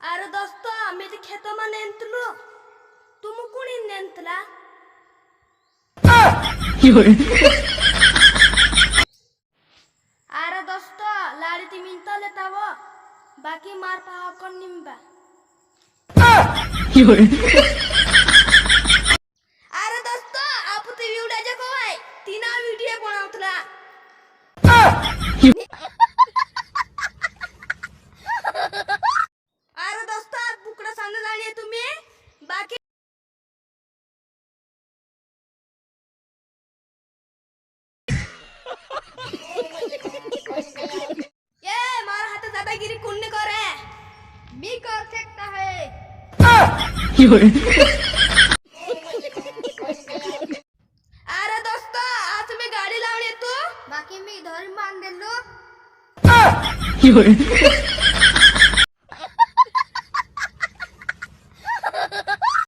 अरे दोस्त आम्ही ते खेत नेंतलो तुम कुणी नेंतला अरे दोस्त लाडी ती मिंता लेताव बाकी मार पाहा कोण निंबा अरे दोस्त आप ते व्हिडिओ जको आहे तीना व्हिडिओ बनवतला अरे दोस्त बुकडा सांग जाणे तुम्ही बाकी ये मार हाथ दादागिरी कुण्य करे मी कर सकता है अरे दोस्त आज मी गाडी लावून येतो बाकी मी धरून बांधलेलो